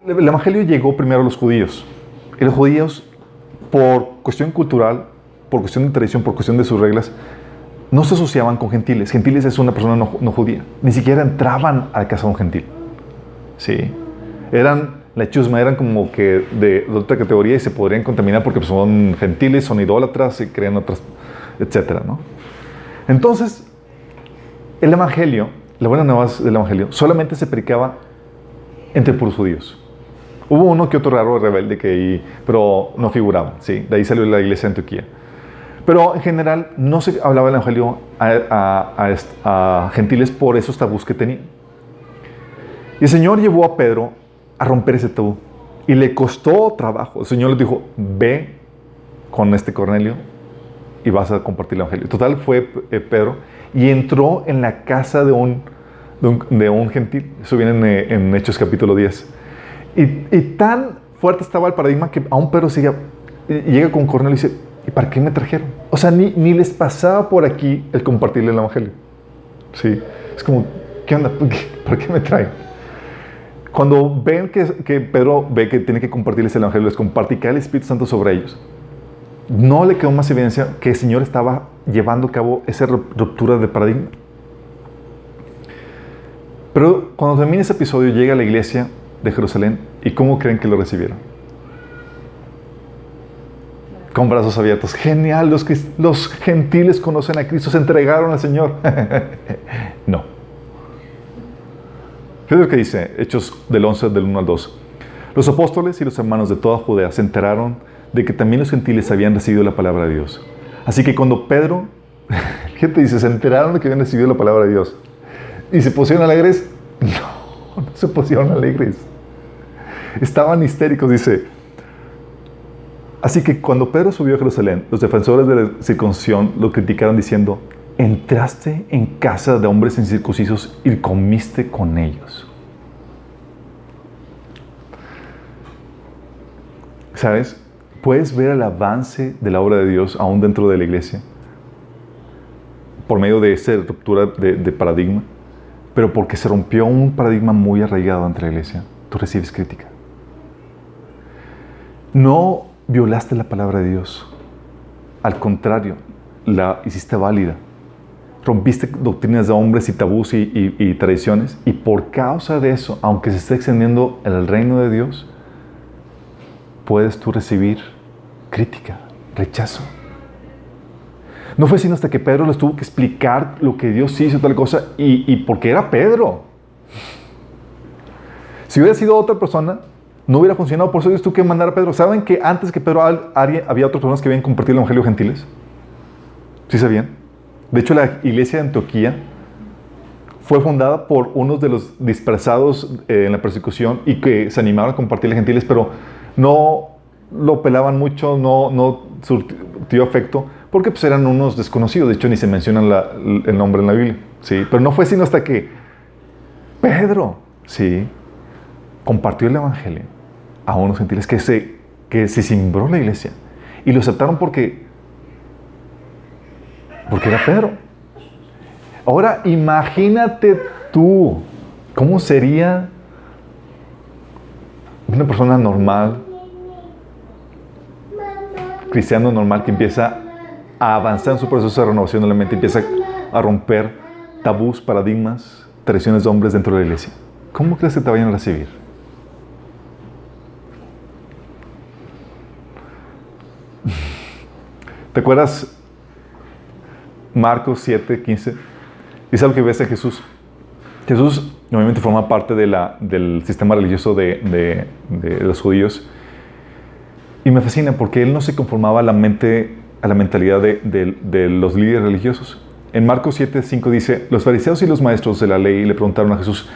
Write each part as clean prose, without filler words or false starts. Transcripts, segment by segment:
El evangelio llegó primero a los judíos. Y los judíos, por cuestión cultural, por cuestión de tradición, por cuestión de sus reglas, no se asociaban con gentiles. Gentiles es una persona no judía. Ni siquiera entraban a la casa de un gentil. Sí. Eran la chusma, eran como que de otra categoría y se podrían contaminar porque pues, son gentiles, son idólatras y creen otras, etcétera, ¿no? Entonces, el evangelio, la buena nueva del evangelio, solamente se predicaba entre puros judíos. Hubo uno que otro raro rebelde pero no figuraba, ¿sí? De ahí salió la iglesia de Antioquía. Pero en general no se hablaba del evangelio a gentiles por esos tabús que tenían. Y el Señor llevó a Pedro a romper ese tabú. Y le costó trabajo. El Señor le dijo, ve con este Cornelio y vas a compartir el evangelio. Total, fue Pedro y entró en la casa de un gentil. Eso viene en Hechos capítulo 10. Y tan fuerte estaba el paradigma que aún Pedro llega con Cornelio y dice, ¿y para qué me trajeron? O sea, ni les pasaba por aquí el compartirle el evangelio. Sí. Es como, ¿qué onda? ¿Para qué me traen? Cuando ven que Pedro ve que tiene que compartirles el evangelio, les comparte y cae el Espíritu Santo sobre ellos, no le quedó más evidencia que el Señor estaba llevando a cabo esa ruptura de paradigma. Pero cuando termina ese episodio, llega a la iglesia de Jerusalén y ¿cómo creen que lo recibieron? Con brazos abiertos. Genial, los gentiles conocen a Cristo, se entregaron al Señor. No. Fíjate lo que dice Hechos del 11, del 1 al 2. Los apóstoles y los hermanos de toda Judea se enteraron de que también los gentiles habían recibido la palabra de Dios. Así que cuando Pedro, ¿qué te dice? Se enteraron de que habían recibido la palabra de Dios. ¿Y se pusieron alegres? No se pusieron alegres. Estaban histéricos, dice. Así que cuando Pedro subió a Jerusalén, los defensores de la circuncisión lo criticaron diciendo, entraste en casa de hombres incircuncisos y comiste con ellos. ¿Sabes? Puedes ver el avance de la obra de Dios aún dentro de la iglesia por medio de esa ruptura de paradigma, pero porque se rompió un paradigma muy arraigado entre la iglesia, tú recibes crítica. No violaste la palabra de Dios. Al contrario, la hiciste válida. Rompiste doctrinas de hombres y tabús y tradiciones. Y por causa de eso, aunque se esté extendiendo el reino de Dios, puedes tú recibir crítica, rechazo. No fue sino hasta que Pedro les tuvo que explicar lo que Dios hizo, tal cosa, y porque era Pedro. Si hubiera sido otra persona, no hubiera funcionado. Por eso Dios tuvo que mandar a Pedro. ¿Saben que antes que Pedro había otras personas que habían compartido el evangelio gentiles? ¿Sí sabían? De hecho, la iglesia de Antioquía fue fundada por unos de los dispersados en la persecución y que se animaron a compartir los gentiles, pero no lo pelaban mucho, no surtió efecto, porque pues eran unos desconocidos. De hecho, ni se menciona el nombre en la Biblia. ¿Sí? Pero no fue sino hasta que Pedro, ¿sí?, compartió el evangelio a unos gentiles que se cimbró la iglesia y lo aceptaron porque era Pedro. Ahora imagínate tú cómo sería una persona normal, cristiano normal, que empieza a avanzar en su proceso de renovación de la mente, empieza a romper tabús, paradigmas, tradiciones de hombres dentro de la iglesia. ¿Cómo crees que te vayan a recibir? ¿Te acuerdas Marcos 7:15? Dice algo que ves en Jesús. Jesús obviamente forma parte del sistema religioso de los judíos. Y me fascina porque él no se conformaba a la mentalidad de los líderes religiosos. En Marcos 7:5 dice, los fariseos y los maestros de la ley le preguntaron a Jesús,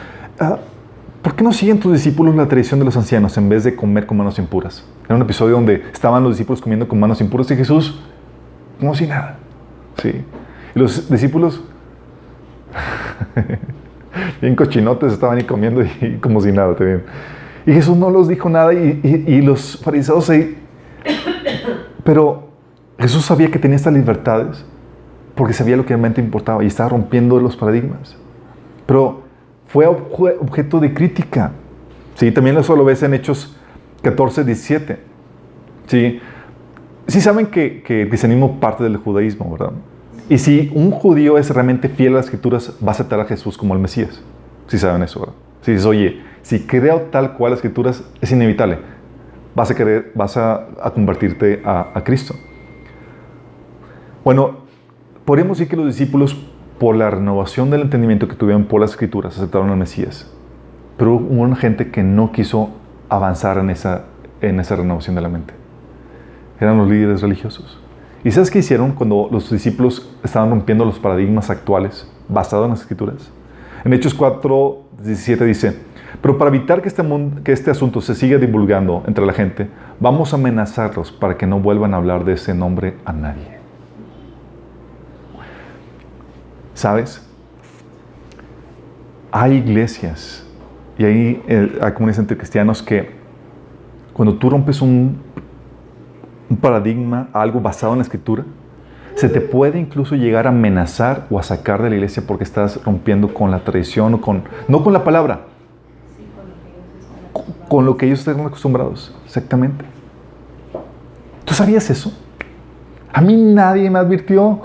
¿por qué no siguen tus discípulos la tradición de los ancianos en vez de comer con manos impuras? Era un episodio donde estaban los discípulos comiendo con manos impuras y Jesús, como si nada. Sí. Y los discípulos, bien cochinotes, estaban ahí comiendo y como si nada también. Y Jesús no los dijo nada y los fariseos ahí. Pero Jesús sabía que tenía estas libertades porque sabía lo que realmente importaba y estaba rompiendo los paradigmas. Pero fue objeto de crítica. Sí, también eso lo ves en Hechos 14, 17. Sí, sí saben que el cristianismo parte del judaísmo, ¿verdad? Y si un judío es realmente fiel a las escrituras, va a aceptar a Jesús como el Mesías. Sí saben eso, ¿verdad? Si dices, oye, si creo tal cual las escrituras, es inevitable. Vas a convertirte a Cristo. Bueno, podríamos decir que los discípulos, por la renovación del entendimiento que tuvieron por las escrituras, aceptaron al Mesías. Pero hubo una gente que no quiso avanzar en esa renovación de la mente. Eran los líderes religiosos. ¿Y sabes qué hicieron cuando los discípulos estaban rompiendo los paradigmas actuales basados en las escrituras? En Hechos 4, 17 dice, pero para evitar que este asunto se siga divulgando entre la gente, vamos a amenazarlos para que no vuelvan a hablar de ese nombre a nadie. ¿Sabes? Hay iglesias y hay comunidades entre cristianos que cuando tú rompes un paradigma, algo basado en la escritura, se te puede incluso llegar a amenazar o a sacar de la iglesia porque estás rompiendo con la tradición o no con la palabra, con lo que ellos están acostumbrados. Exactamente. ¿Tú sabías eso? A mí nadie me advirtió.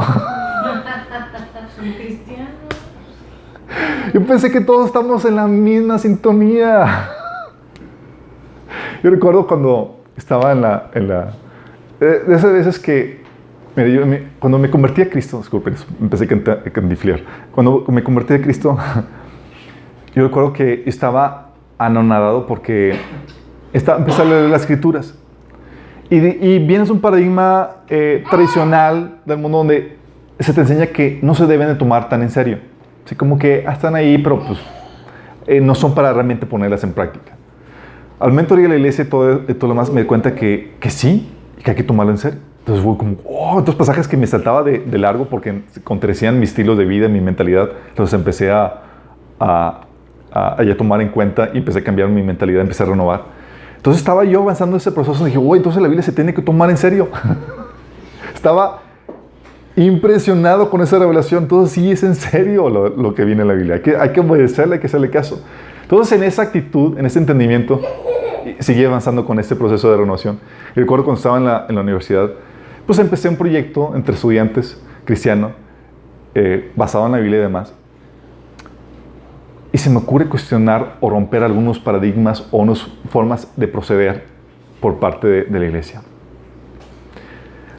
Yo pensé que todos estamos en la misma sintonía. Yo recuerdo cuando estaba de esas veces que, mira, cuando me convertí a Cristo, disculpen, empecé a cantiflear. Cuando me convertí a Cristo, yo recuerdo que estaba anonadado porque empecé a leer las escrituras. Y vienes un paradigma tradicional del mundo donde se te enseña que no se deben de tomar tan en serio. Así como que están ahí, pero pues no son para realmente ponerlas en práctica. Al momento de ir a la iglesia y todo lo demás, me di cuenta que sí, y que hay que tomarlo en serio. Entonces fue como, otros pasajes que me saltaba de largo porque contradecían mi estilo de vida, mi mentalidad. Entonces empecé a tomar en cuenta y empecé a cambiar mi mentalidad, empecé a renovar. Entonces estaba yo avanzando en ese proceso y dije, entonces la Biblia se tiene que tomar en serio. Estaba impresionado con esa revelación. Entonces sí es en serio lo que viene en la Biblia. Hay que obedecerle, hay que hacerle caso. Entonces en esa actitud, en ese entendimiento, seguí avanzando con este proceso de renovación. Y recuerdo cuando estaba en la universidad, pues empecé un proyecto entre estudiantes cristianos basado en la Biblia y demás. Y se me ocurre cuestionar o romper algunos paradigmas o unas formas de proceder por parte de la iglesia.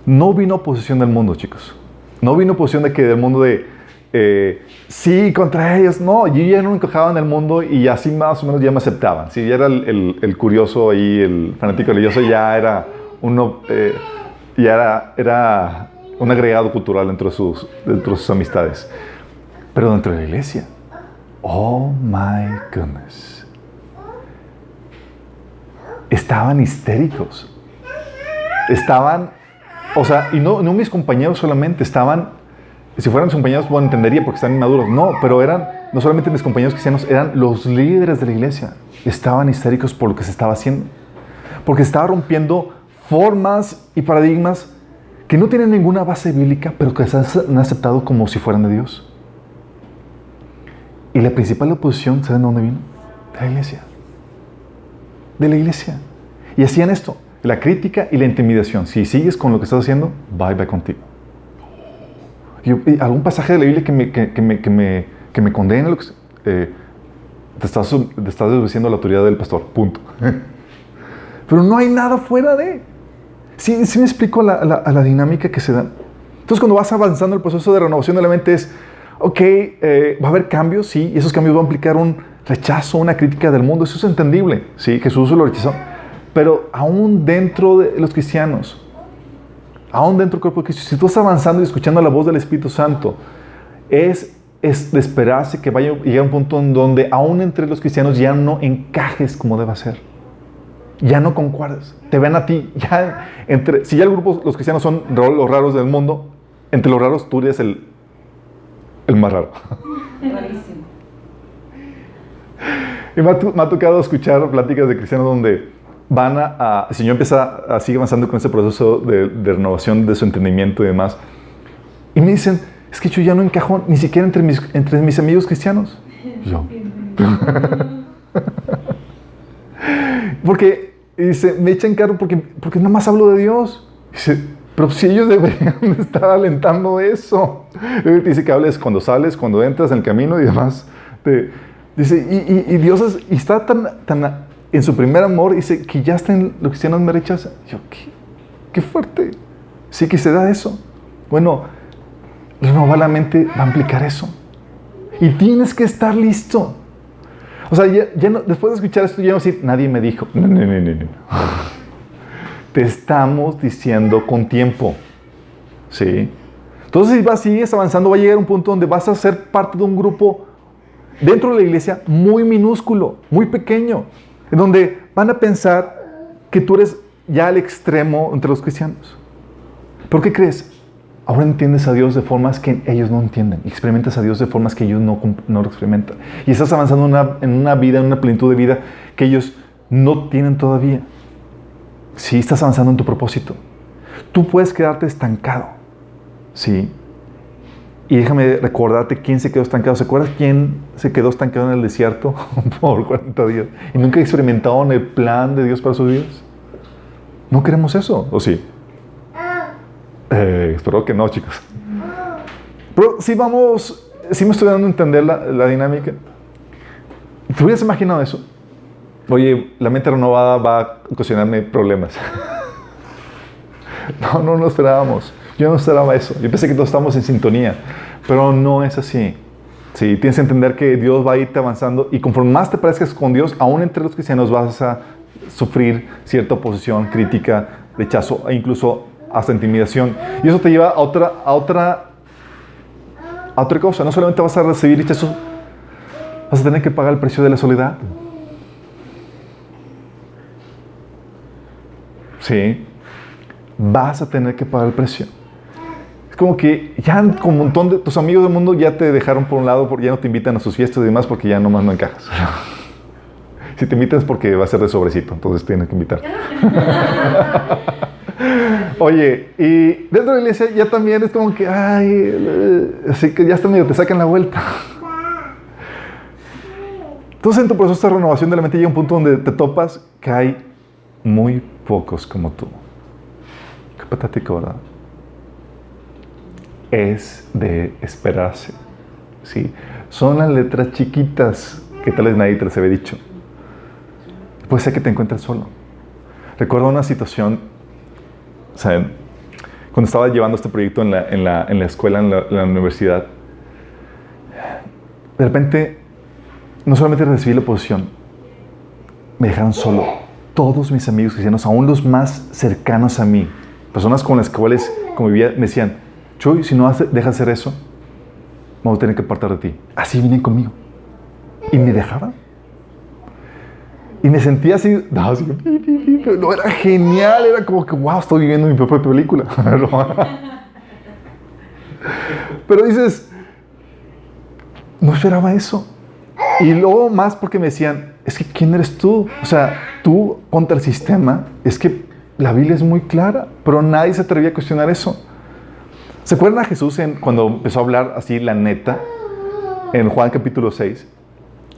No vino oposición del mundo, chicos. No vino oposición del mundo de sí, contra ellos. No, yo ya no encajaba en el mundo y así más o menos ya me aceptaban. Sí, ya era el curioso ahí, el fanático religioso, ya era uno, era un agregado cultural dentro de sus amistades. Pero dentro de la iglesia, oh my goodness, estaban histéricos. Y no mis compañeros solamente, si fueran mis compañeros, bueno, entendería porque están inmaduros. No, pero no solamente mis compañeros cristianos, eran los líderes de la iglesia. Estaban histéricos por lo que se estaba haciendo. Porque se estaba rompiendo formas y paradigmas que no tienen ninguna base bíblica, pero que se han aceptado como si fueran de Dios. Y la principal oposición, ¿saben de dónde vino? De la iglesia. De la iglesia. Y hacían esto, la crítica y la intimidación. Si sigues con lo que estás haciendo, bye contigo. Y algún pasaje de la Biblia que me condene lo que te estás desobedeciendo a la autoridad del pastor, punto. Pero no hay nada fuera de. Sí me explico a la dinámica que se da. Entonces cuando vas avanzando el proceso de renovación de la mente es, va a haber cambios, sí, y esos cambios van a implicar un rechazo, una crítica del mundo, eso es entendible, sí, Jesús lo rechazó. Pero aún dentro de los cristianos, aún dentro del cuerpo de Cristo, si tú estás avanzando y escuchando la voz del Espíritu Santo, es de esperarse que vaya a llegar a un punto en donde aún entre los cristianos ya no encajes como debe ser. Ya no concuerdas. Te ven a ti. Si ya el grupo, los cristianos son los raros del mundo, entre los raros tú eres el más raro. Rarísimo. Y me ha tocado escuchar pláticas de cristianos donde el Señor sigue avanzando con ese proceso de renovación de su entendimiento y demás. Y me dicen, es que yo ya no encajo ni siquiera entre mis amigos cristianos. Y yo. Porque dice, me echan carro porque nada más hablo de Dios. Dice, pero si ellos deberían estar alentando eso. Dice que hables cuando sales, cuando entras en el camino y demás. Dice, y Dios está tan en su primer amor, dice que ya están los cristianos me rechazan. Yo, qué fuerte. Sí que se da eso. Bueno, renovar la mente va a implicar eso. Y tienes que estar listo. O sea, ya no, después de escuchar esto, ya no decir, nadie me dijo. No. Te estamos diciendo con tiempo. ¿Sí? Entonces, si sigues avanzando, va a llegar un punto donde vas a ser parte de un grupo dentro de la iglesia muy minúsculo, muy pequeño, en donde van a pensar que tú eres ya al extremo entre los cristianos. ¿Por qué crees? Ahora entiendes a Dios de formas que ellos no entienden. Experimentas a Dios de formas que ellos no lo experimentan. Y estás avanzando en una vida, en una plenitud de vida que ellos no tienen todavía. Sí, estás avanzando en tu propósito. Tú puedes quedarte estancado. Sí. Y déjame recordarte quién se quedó estancado. ¿Se acuerdas quién se quedó estancado en el desierto por 40 días? Y nunca experimentaron el plan de Dios para sus vidas. ¿No queremos eso? ¿O sí? Espero que no, chicos. Pero sí me estoy dando a entender la dinámica. ¿Te hubieras imaginado eso? Oye, la mente renovada va a ocasionarme problemas. No lo esperábamos. Yo no esperaba eso. Yo pensé que todos estamos en sintonía. Pero no es así. Sí, tienes que entender que Dios va a irte avanzando y conforme más te parezcas con Dios, aún entre los cristianos vas a sufrir cierta oposición, crítica, rechazo e incluso hasta intimidación. Y eso te lleva a otra cosa. No solamente vas a recibir rechazo, vas a tener que pagar el precio de la soledad. Sí. Vas a tener que pagar el precio. Es como que ya con un montón de tus amigos del mundo ya te dejaron por un lado, porque ya no te invitan a sus fiestas y demás porque ya nomás no encajas. Si te invitan es porque va a ser de sobrecito, entonces tienes que invitar. Oye, y dentro de la iglesia ya también es como que, así que ya está medio, te sacan la vuelta. Entonces en tu proceso de renovación de la mente llega un punto donde te topas que hay muy pocos como tú. Qué patético, ¿verdad? Es de esperarse. ¿Sí? Son las letras chiquitas que tal vez nadie te las había dicho. Puede ser que te encuentres solo. Recuerdo una situación, ¿saben? Cuando estaba llevando este proyecto en la escuela, en la universidad, de repente, no solamente recibí la oposición, me dejaron solo. Todos mis amigos cristianos, aún los más cercanos a mí, personas con las cuales convivía, me decían, Chuy, si no dejas de hacer eso, vamos a tener que apartar de ti. Así vienen conmigo. Y me dejaban. Y me sentía así, no, era genial, era como que, wow, estoy viviendo mi propia película. Pero dices, no esperaba eso. Y luego más porque me decían, es que ¿quién eres tú? O sea, tú contra el sistema, es que la Biblia es muy clara, pero nadie se atrevía a cuestionar eso. ¿Se acuerdan a Jesús cuando empezó a hablar así la neta? En Juan capítulo 6.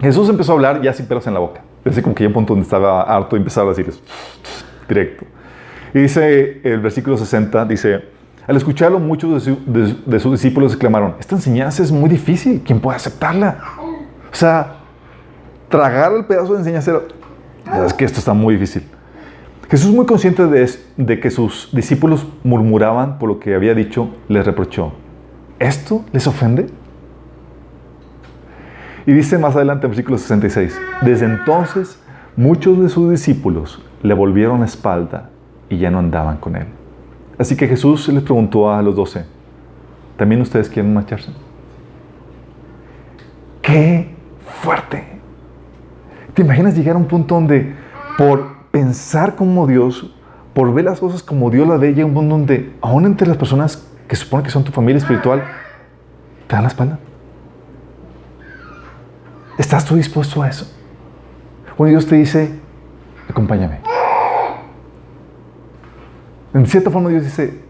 Jesús empezó a hablar ya sin pelos en la boca. Así como que ya un punto donde estaba harto y empezaba a decir directo. Y dice el versículo 60, dice, al escucharlo muchos de sus discípulos exclamaron, esta enseñanza es muy difícil, ¿quién puede aceptarla? O sea, tragar el pedazo de enseñanza, es que esto está muy difícil. Jesús, muy consciente de que sus discípulos murmuraban por lo que había dicho, les reprochó, ¿esto les ofende? Y dice más adelante en versículo 66, desde entonces muchos de sus discípulos le volvieron la espalda y ya no andaban con él. Así que Jesús les preguntó a los 12, ¿también ustedes quieren marcharse? ¡Qué fuerte! ¿Te imaginas llegar a un punto donde por pensar como Dios, por ver las cosas como Dios las ve, llega un punto donde aún entre las personas que supone que son tu familia espiritual, te dan la espalda? ¿Estás tú dispuesto a eso? Cuando Dios te dice, acompáñame. En cierta forma Dios dice,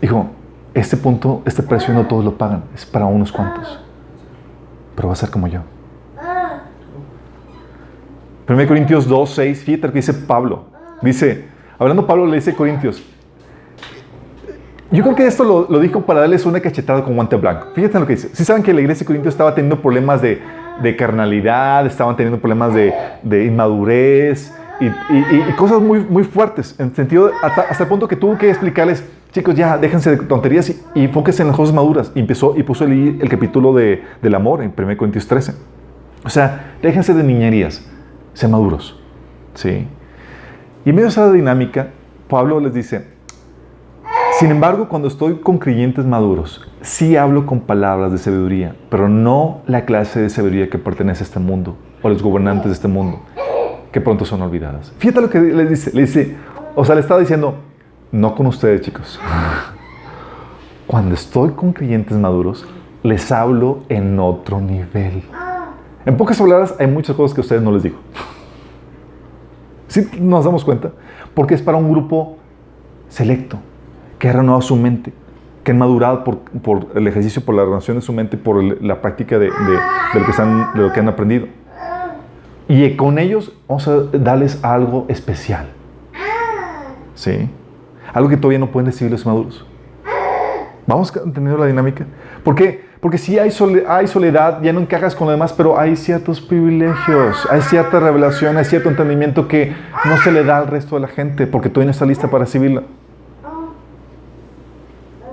hijo, este punto, este precio no todos lo pagan, es para unos cuantos. Pero va a ser como yo. 1 Corintios 2, 6, fíjate lo que dice Pablo. Dice, hablando Pablo le dice a Corintios, yo creo que esto lo dijo para darles una cachetada con guante blanco. Fíjate lo que dice. Si saben que la iglesia de Corintios estaba teniendo problemas de carnalidad, estaban teniendo problemas de inmadurez y cosas muy, muy fuertes, en sentido, hasta el punto que tuvo que explicarles, chicos, ya, déjense de tonterías y enfóquense en las cosas maduras. Y puso el capítulo del amor en 1 Corintios 13. O sea, déjense de niñerías, sean maduros. ¿Sí? Y en medio de esa dinámica, Pablo les dice, sin embargo, cuando estoy con creyentes maduros, sí hablo con palabras de sabiduría, pero no la clase de sabiduría que pertenece a este mundo, o a los gobernantes de este mundo, que pronto son olvidadas. Fíjate lo que le dice, o sea, le estaba diciendo, no con ustedes, chicos. Cuando estoy con creyentes maduros, les hablo en otro nivel. En pocas palabras, hay muchas cosas que a ustedes no les digo. ¿Sí nos damos cuenta? Porque es para un grupo selecto, que ha renovado su mente, que han madurado por el ejercicio, por la renovación de su mente, por la práctica de lo que han aprendido. Y con ellos vamos a darles algo especial. ¿Sí? Algo que todavía no pueden recibir los maduros. Vamos entendiendo la dinámica. ¿Por qué? Porque si hay soledad, ya no encajas con lo demás, pero hay ciertos privilegios, hay cierta revelación, hay cierto entendimiento que no se le da al resto de la gente, porque todavía no está lista para recibirla.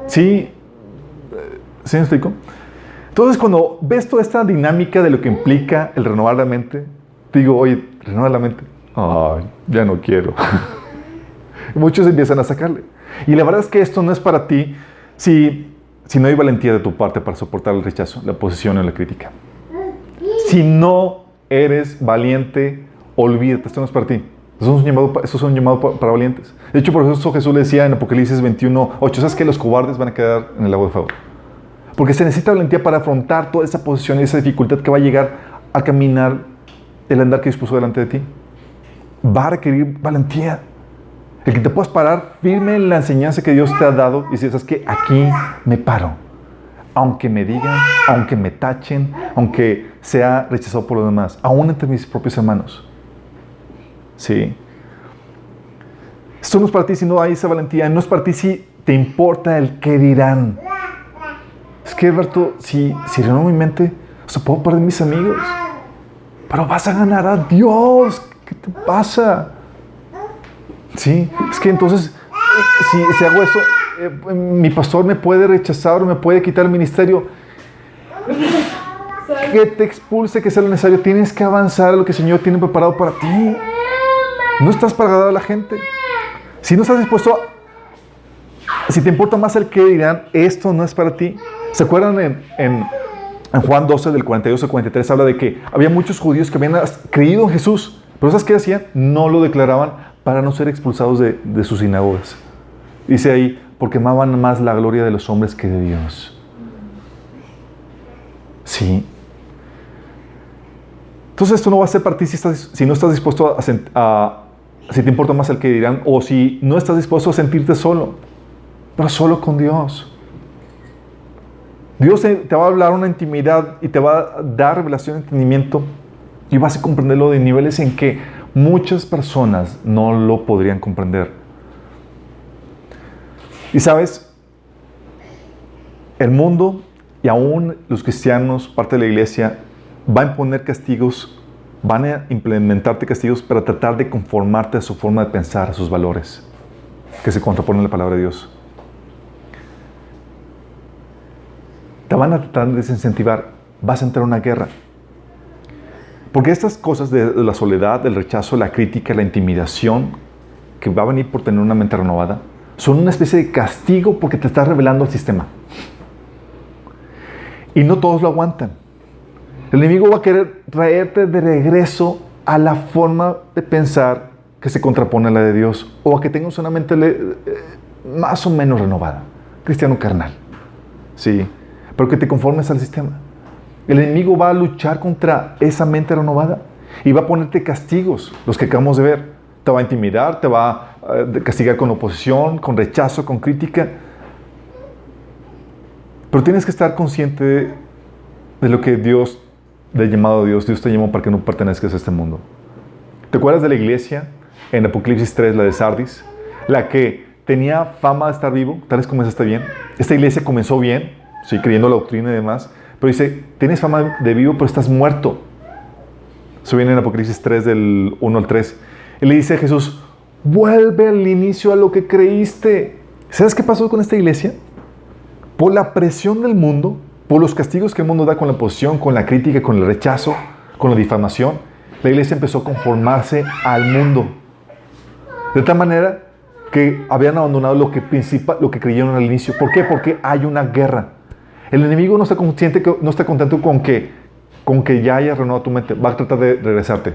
¿Sí? ¿Sí me explico? Entonces, cuando ves toda esta dinámica de lo que implica el renovar la mente, te digo, oye, renovar la mente. Ay, ya no quiero. Y muchos empiezan a sacarle. Y la verdad es que esto no es para ti si no hay valentía de tu parte para soportar el rechazo, la oposición o la crítica. Si no eres valiente, olvídate, esto no es para ti. Eso es un llamado para valientes. De hecho, por eso Jesús le decía en Apocalipsis 21:8, ¿sabes que los cobardes van a quedar en el lago de fuego? Porque se necesita valentía para afrontar toda esa posición y esa dificultad que va a llegar a caminar el andar que Dios puso delante de ti. Va a requerir valentía. El que te puedas parar firme en la enseñanza que Dios te ha dado y decir, ¿sabes qué? Aquí me paro. Aunque me digan, aunque me tachen, aunque sea rechazado por los demás, aún entre mis propios hermanos. Sí. Esto no es para ti si no hay esa valentía. No es para ti si te importa el qué dirán. Es que, Alberto, si renova mi mente, o sea, puedo perder mis amigos. Pero vas a ganar a Dios. ¿Qué te pasa? Sí. Es que entonces, si hago eso, mi pastor me puede rechazar o me puede quitar el ministerio. Que te expulse, que sea lo necesario. Tienes que avanzar a lo que el Señor tiene preparado para ti. No estás para agradar a la gente. Si no estás dispuesto si te importa más el que dirán, esto no es para ti. ¿Se acuerdan en Juan 12, del 42 al 43, habla de que había muchos judíos que habían creído en Jesús, pero ¿sabes qué hacían? No lo declaraban para no ser expulsados de sus sinagogas. Dice ahí, porque amaban más la gloria de los hombres que de Dios. Sí. Entonces esto no va a ser para ti si no estás dispuesto si te importa más el que dirán, o si no estás dispuesto a sentirte solo, pero solo con Dios. Dios te va a hablar una intimidad y te va a dar revelación y entendimiento y vas a comprenderlo de niveles en que muchas personas no lo podrían comprender. Y sabes, el mundo y aún los cristianos, parte de la iglesia, va a imponer castigos, van a implementarte castigos para tratar de conformarte a su forma de pensar, a sus valores, que se contraponen a la palabra de Dios. Te van a tratar de desincentivar, vas a entrar en una guerra. Porque estas cosas de la soledad, del rechazo, la crítica, la intimidación, que va a venir por tener una mente renovada, son una especie de castigo porque te estás revelando al sistema. Y no todos lo aguantan. El enemigo va a querer traerte de regreso a la forma de pensar que se contrapone a la de Dios, o a que tengas una mente más o menos renovada, cristiano carnal. Sí, pero que te conformes al sistema. El enemigo va a luchar contra esa mente renovada y va a ponerte castigos, los que acabamos de ver. Te va a intimidar, te va a castigar con oposición, con rechazo, con crítica. Pero tienes que estar consciente de lo que Dios, del llamado de Dios te llamó para que no pertenezcas a este mundo. ¿Te acuerdas de la iglesia en Apocalipsis 3, la de Sardis? La que tenía fama de estar vivo, tal vez comenzaste bien. Esta iglesia comenzó bien, sí, creyendo la doctrina y demás, pero dice, tienes fama de vivo, pero estás muerto. Eso viene en Apocalipsis 3, del 1 al 3. Y le dice a Jesús, vuelve al inicio a lo que creíste. ¿Sabes qué pasó con esta iglesia? Por la presión del mundo, por los castigos que el mundo da con la oposición, con la crítica, con el rechazo, con la difamación, la iglesia empezó a conformarse al mundo. De tal manera que habían abandonado lo que creyeron al inicio. ¿Por qué? Porque hay una guerra. El enemigo no está consciente, no está contento con que ya hayas renovado tu mente. Va a tratar de regresarte.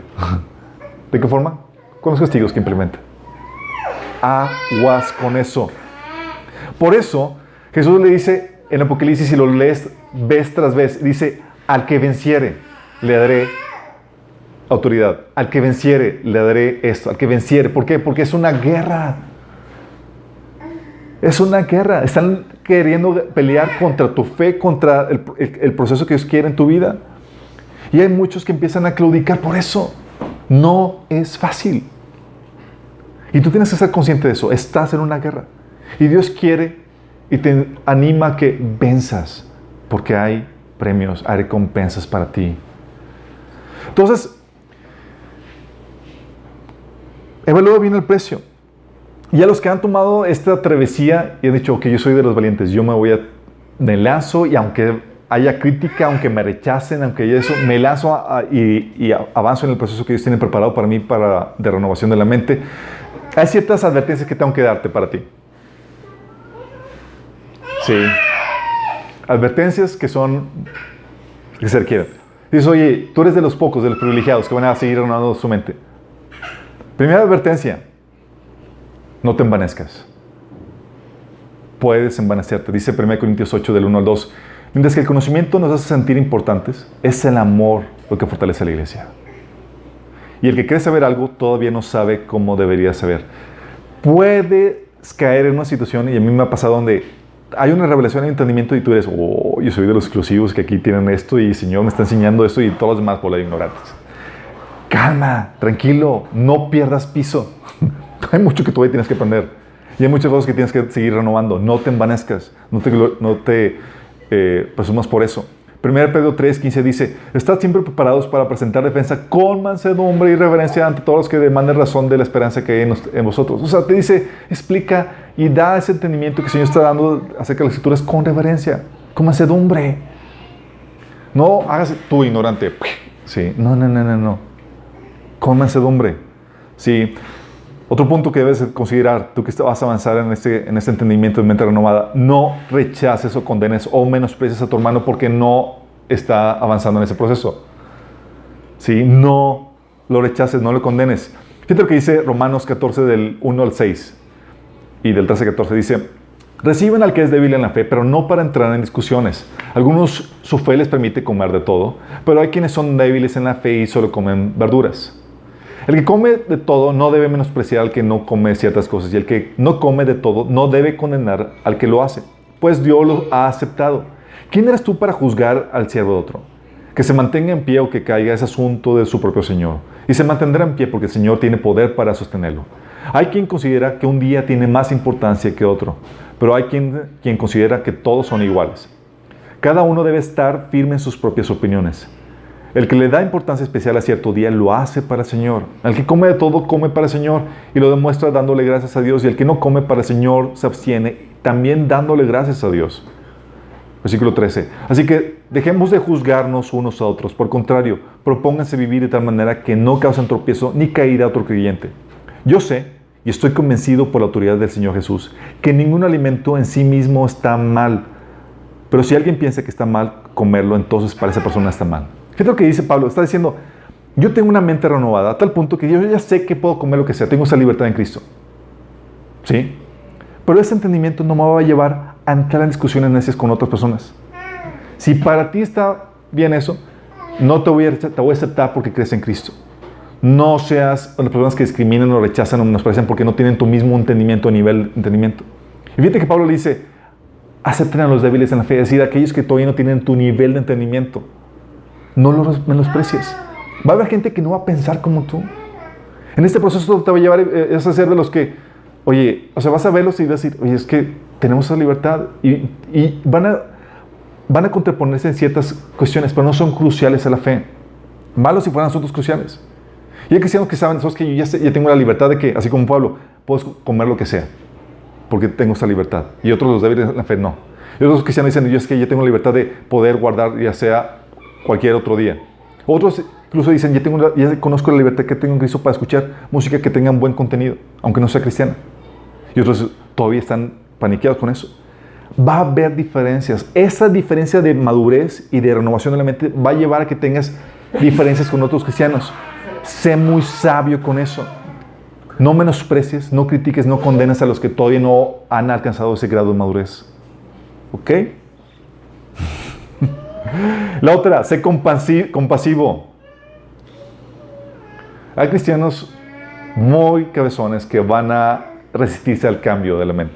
¿De qué forma? Con los castigos que implementa. Aguas con eso. Por eso, Jesús le dice en Apocalipsis, si lo lees vez tras vez, dice, al que venciere, le daré autoridad. Al que venciere, le daré esto. Al que venciere. ¿Por qué? Porque es una guerra. Es una guerra. Están queriendo pelear contra tu fe, contra el proceso que Dios quiere en tu vida. Y hay muchos que empiezan a claudicar por eso. No es fácil. Y tú tienes que ser consciente de eso. Estás en una guerra. Y Dios quiere y te anima a que venzas. Porque hay premios, hay recompensas para ti. Entonces, evalúa bien el precio. Y a los que han tomado esta travesía y han dicho, ok, yo soy de los valientes, yo me lanzo y aunque haya crítica, aunque me rechacen, aunque haya eso, me lanzo y avanzo en el proceso que Dios tiene preparado para mí de renovación de la mente. Hay ciertas advertencias que tengo que darte para ti. Sí. Advertencias que se requieren. Dices, oye, tú eres de los pocos, de los privilegiados que van a seguir renovando su mente. Primera advertencia. No te envanezcas. Puedes envanecerte. Dice 1 Corintios 8, del 1 al 2. Mientras que el conocimiento nos hace sentir importantes, es el amor lo que fortalece a la iglesia. Y el que cree saber algo, todavía no sabe cómo debería saber. Puedes caer en una situación, y a mí me ha pasado, donde hay una revelación y entendimiento y tú eres, oh, yo soy de los exclusivos que aquí tienen esto y el Señor me está enseñando esto y todos los demás por la ignorantes. Calma, tranquilo, no pierdas piso. Hay mucho que todavía tienes que aprender. Y hay muchas cosas que tienes que seguir renovando. No te envanezcas. No te presumas por eso. 1 Pedro 3:15 dice, estad siempre preparados para presentar defensa con mansedumbre y reverencia ante todos los que demanden razón de la esperanza que hay en vosotros. O sea, te dice, explica y da ese entendimiento que el Señor está dando acerca de las Escrituras con reverencia, con mansedumbre. No hagas tú ignorante. Sí, no. Con mansedumbre. Sí. Otro punto que debes considerar, tú que vas a avanzar en este entendimiento de mente renovada, no rechaces o condenes o menosprecies a tu hermano porque no está avanzando en ese proceso. ¿Sí? No lo rechaces, no lo condenes. Fíjate lo que dice Romanos 14 del 1 al 6 y del 13 al 14. Dice, reciben al que es débil en la fe, pero no para entrar en discusiones. Algunos su fe les permite comer de todo, pero hay quienes son débiles en la fe y solo comen verduras. El que come de todo no debe menospreciar al que no come ciertas cosas, y el que no come de todo no debe condenar al que lo hace, pues Dios lo ha aceptado. ¿Quién eres tú para juzgar al siervo de otro? Que se mantenga en pie o que caiga es asunto de su propio Señor, y se mantendrá en pie porque el Señor tiene poder para sostenerlo. Hay quien considera que un día tiene más importancia que otro, pero hay quien considera que todos son iguales. Cada uno debe estar firme en sus propias opiniones. El que le da importancia especial a cierto día lo hace para el Señor. El que come de todo, come para el Señor y lo demuestra dándole gracias a Dios. Y el que no come para el Señor se abstiene también dándole gracias a Dios. Versículo 13. Así que dejemos de juzgarnos unos a otros. Por contrario, propónganse vivir de tal manera que no causen tropiezo ni caída a otro creyente. Yo sé y estoy convencido por la autoridad del Señor Jesús que ningún alimento en sí mismo está mal. Pero si alguien piensa que está mal comerlo, entonces para esa persona está mal. Fíjate lo que dice Pablo. Está diciendo, yo tengo una mente renovada a tal punto que yo ya sé que puedo comer lo que sea. Tengo esa libertad en Cristo. ¿Sí? Pero ese entendimiento no me va a llevar a entrar en discusiones necias con otras personas. Si para ti está bien eso, no te voy a aceptar porque crees en Cristo. No seas las personas que discriminan o rechazan o menosprecian porque no tienen tu mismo entendimiento o nivel de entendimiento. Y fíjate que Pablo le dice, acepten a los débiles en la fe. Es decir, aquellos que todavía no tienen tu nivel de entendimiento. No los menosprecies. Va a haber gente que no va a pensar como tú. En este proceso te va a llevar es a ser de los que, oye, o sea, vas a verlos y vas a decir, oye, es que tenemos esa libertad y van a contraponerse en ciertas cuestiones, pero no son cruciales a la fe. Malos si fueran asuntos cruciales. Y hay cristianos que saben, sabes que yo ya tengo la libertad de que, así como Pablo, puedo comer lo que sea, porque tengo esa libertad. Y otros, los débiles en la fe, no. Y otros cristianos dicen, yo es que ya tengo la libertad de poder guardar, ya sea cualquier otro día. Otros incluso dicen, ya conozco la libertad que tengo en Cristo para escuchar música que tenga buen contenido, aunque no sea cristiana. Y otros todavía están paniqueados con eso. Va a haber diferencias. Esa diferencia de madurez y de renovación de la mente va a llevar a que tengas diferencias con otros cristianos. Sé muy sabio con eso. No menosprecies, no critiques, no condenes a los que todavía no han alcanzado ese grado de madurez. ¿Ok? La otra, sé compasivo. Hay cristianos muy cabezones que van a resistirse al cambio de la mente.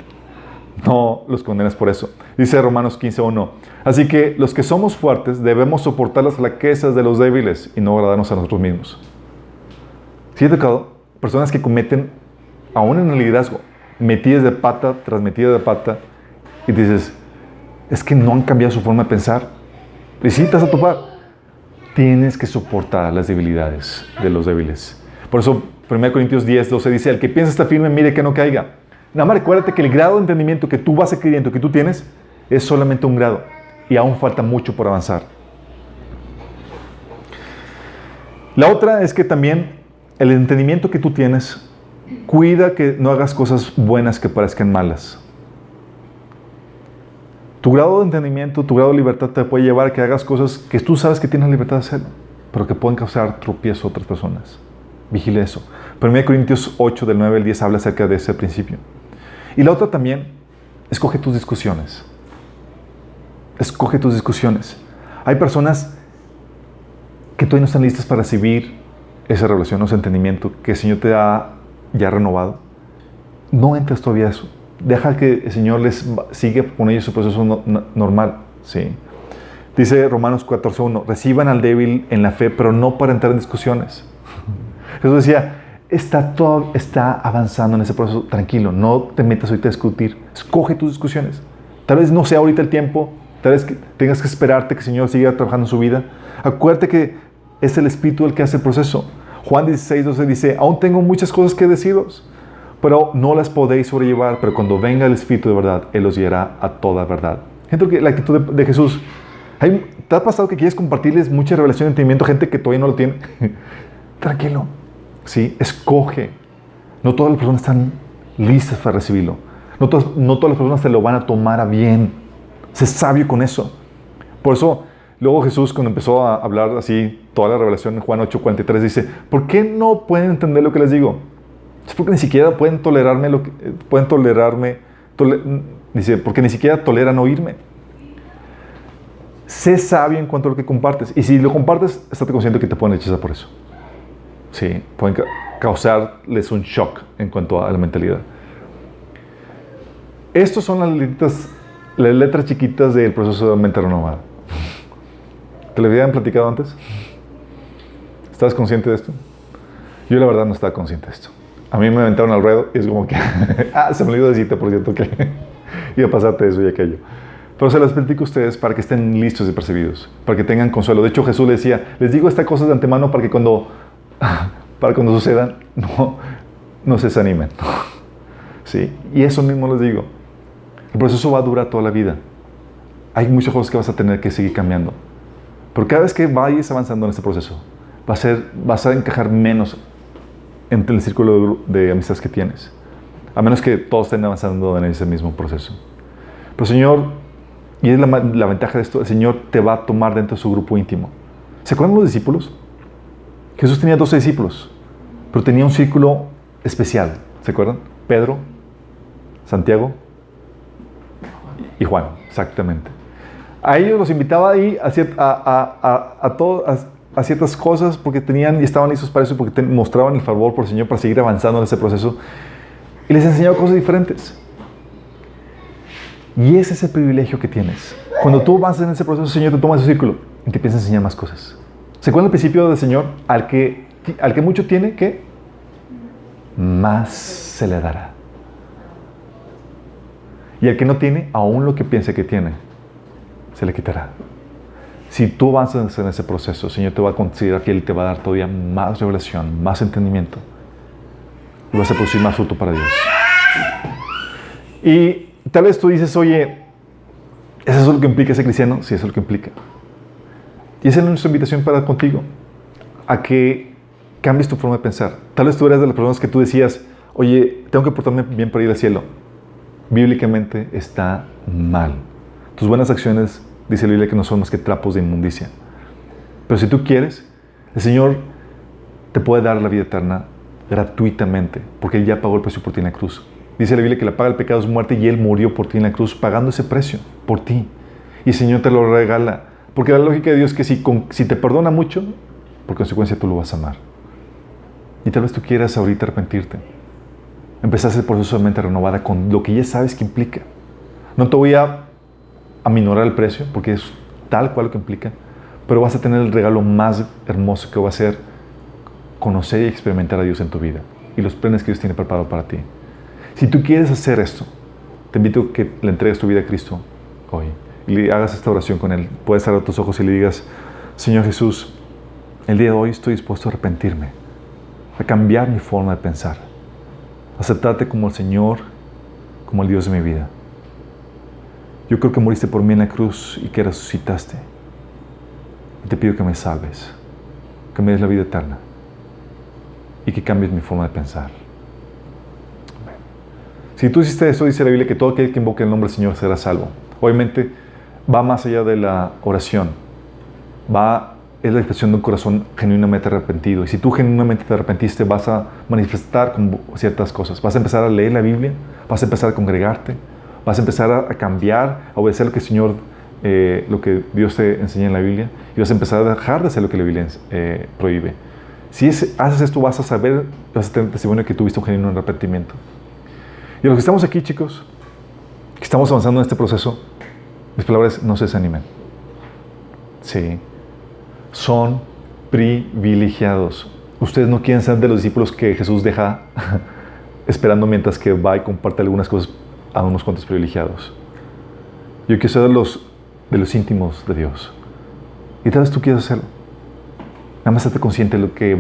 No los condenes por eso. Dice Romanos 15:1. Así que los que somos fuertes debemos soportar las flaquezas de los débiles y no agradarnos a nosotros mismos. ¿Sí he tocado personas que cometen, aún en el liderazgo, metidas de pata tras metidas de pata, y dices, es que no han cambiado su forma de pensar? Y sí, te vas a topar. Tienes que soportar las debilidades de los débiles. Por eso 1 Corintios 10:12 dice, el que piensa está firme, mire que no caiga. Nada más recuérdate que el grado de entendimiento que tú vas adquiriendo, que tú tienes, es solamente un grado. Y aún falta mucho por avanzar. La otra es que también el entendimiento que tú tienes, cuida que no hagas cosas buenas que parezcan malas. Tu grado de entendimiento, tu grado de libertad te puede llevar a que hagas cosas que tú sabes que tienes libertad de hacer, pero que pueden causar tropiezo a otras personas. Vigile eso. 1 Corintios 8, del 9 al 10, habla acerca de ese principio. Y la otra también, escoge tus discusiones. Escoge tus discusiones. Hay personas que todavía no están listas para recibir esa revelación, ese entendimiento que el Señor te ha ya renovado. No entres todavía a eso. Deja que el Señor les siga con ellos su proceso normal. ¿Sí? Dice Romanos 14:1, reciban al débil en la fe, pero no para entrar en discusiones. Jesús decía, está avanzando en ese proceso, tranquilo, no te metas ahorita a discutir, escoge tus discusiones. Tal vez no sea ahorita el tiempo, tal vez tengas que esperarte que el Señor siga trabajando en su vida. Acuérdate que es el Espíritu el que hace el proceso. Juan 16:12 dice, aún tengo muchas cosas que deciros, pero no las podéis sobrellevar, pero cuando venga el Espíritu de verdad, Él os guiará a toda verdad. Gente, que la actitud de Jesús, ¿te ha pasado que quieres compartirles mucha revelación y entendimiento a gente que todavía no lo tiene? Tranquilo. ¿Sí? Escoge. No todas las personas están listas para recibirlo. No todas las personas te lo van a tomar a bien. Sé sabio con eso. Por eso, luego Jesús, cuando empezó a hablar así, toda la revelación en Juan 8:43, dice, ¿por qué no pueden entender lo que les digo? Es porque ni siquiera pueden tolerarme dice, porque ni siquiera toleran oírme. Sé sabio en cuanto a lo que compartes. Y si lo compartes, estate consciente que te pueden rechazar por eso. Sí, pueden causarles un shock en cuanto a la mentalidad. Estas son las letras chiquitas del proceso de mente renovada. ¿Te lo habían platicado antes? ¿Estabas consciente de esto? Yo la verdad no estaba consciente de esto. A mí me aventaron al ruedo y es como que se me olvidó decirte, por cierto, que iba a pasarte eso y aquello. Pero se las platico a ustedes para que estén listos y percibidos, para que tengan consuelo. De hecho, Jesús les decía, les digo estas cosas de antemano para que cuando sucedan, no se desanimen. ¿Sí? Y eso mismo les digo. El proceso va a durar toda la vida. Hay muchas cosas que vas a tener que seguir cambiando. Pero cada vez que vayas avanzando en este proceso, vas a encajar menos entre el círculo de amistades que tienes. A menos que todos estén avanzando en ese mismo proceso. Pero el Señor, y es la ventaja de esto, el Señor te va a tomar dentro de su grupo íntimo. ¿Se acuerdan los discípulos? Jesús tenía 12 discípulos, pero tenía un círculo especial. ¿Se acuerdan? Pedro, Santiago y Juan, exactamente. A ellos los invitaba ahí a ciertas cosas porque tenían y estaban listos para eso, porque mostraban el favor por el Señor para seguir avanzando en ese proceso. Y les enseñaba cosas diferentes. Y ese es el privilegio que tienes. Cuando tú avanzas en ese proceso, el Señor te toma ese círculo y te empieza a enseñar más cosas. ¿Se acuerdan el principio del Señor? Al que mucho tiene, ¿qué? más se le dará. Y al que no tiene, aún lo que piense que tiene, se le quitará. Si tú avanzas en ese proceso, el Señor te va a considerar fiel y te va a dar todavía más revelación, más entendimiento. Y vas a producir más fruto para Dios. Y tal vez tú dices, oye, ¿eso es lo que implica ser cristiano? Sí, eso es lo que implica. Y esa es nuestra invitación para contigo, a que cambies tu forma de pensar. Tal vez tú eres de las personas que tú decías, oye, tengo que portarme bien para ir al cielo. Bíblicamente está mal. Tus buenas acciones, dice la Biblia, que no son más que trapos de inmundicia. Pero si tú quieres, el Señor te puede dar la vida eterna gratuitamente, porque Él ya pagó el precio por ti en la cruz. Dice la Biblia que la paga del pecado es muerte y Él murió por ti en la cruz, pagando ese precio por ti. Y el Señor te lo regala, porque la lógica de Dios es que si te perdona mucho, por consecuencia tú lo vas a amar. Y tal vez tú quieras ahorita arrepentirte. Empezar el proceso de mente renovada con lo que ya sabes que implica. No te voy a aminorar el precio, porque es tal cual lo que implica, pero vas a tener el regalo más hermoso que va a ser conocer y experimentar a Dios en tu vida y los planes que Dios tiene preparado para ti. Si tú quieres hacer esto, te invito a que le entregues tu vida a Cristo hoy y le hagas esta oración con Él. Puedes cerrar tus ojos y le digas, Señor Jesús, el día de hoy estoy dispuesto a arrepentirme, a cambiar mi forma de pensar, a aceptarte como el Señor, como el Dios de mi vida. Yo creo que moriste por mí en la cruz y que resucitaste. Y te pido que me salves, que me des la vida eterna y que cambies mi forma de pensar. Si tú hiciste eso, dice la Biblia que todo aquel que invoque el nombre del Señor será salvo. Obviamente va más allá de la oración. Es la expresión de un corazón genuinamente arrepentido. Y si tú genuinamente te arrepentiste, vas a manifestar con ciertas cosas. Vas a empezar a leer la Biblia, vas a empezar a congregarte, vas a empezar a cambiar, a obedecer lo que el Señor, lo que Dios te enseña en la Biblia, y vas a empezar a dejar de hacer lo que la Biblia prohíbe. Si haces esto, vas a saber, vas a tener testimonio que tuviste un genuino arrepentimiento. Y los que estamos aquí, chicos, que estamos avanzando en este proceso, mis palabras, no se desanimen. Sí. Son privilegiados. Ustedes no quieren ser de los discípulos que Jesús deja esperando mientras que va y comparte algunas cosas a unos cuantos privilegiados. Yo quiero ser de los íntimos de Dios. Y tal vez tú quieras hacerlo. Nada más estate consciente de lo que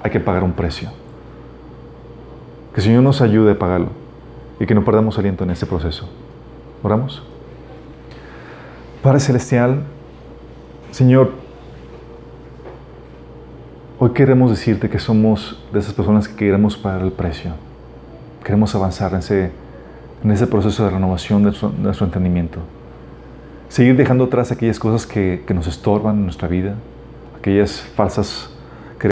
hay que pagar un precio. Que el Señor nos ayude a pagarlo y que no perdamos aliento en este proceso. ¿Oramos? Padre Celestial, Señor, hoy queremos decirte que somos de esas personas que queremos pagar el precio. Queremos avanzar en ese proceso de renovación de nuestro entendimiento. Seguir dejando atrás aquellas cosas que nos estorban en nuestra vida, aquellas falsas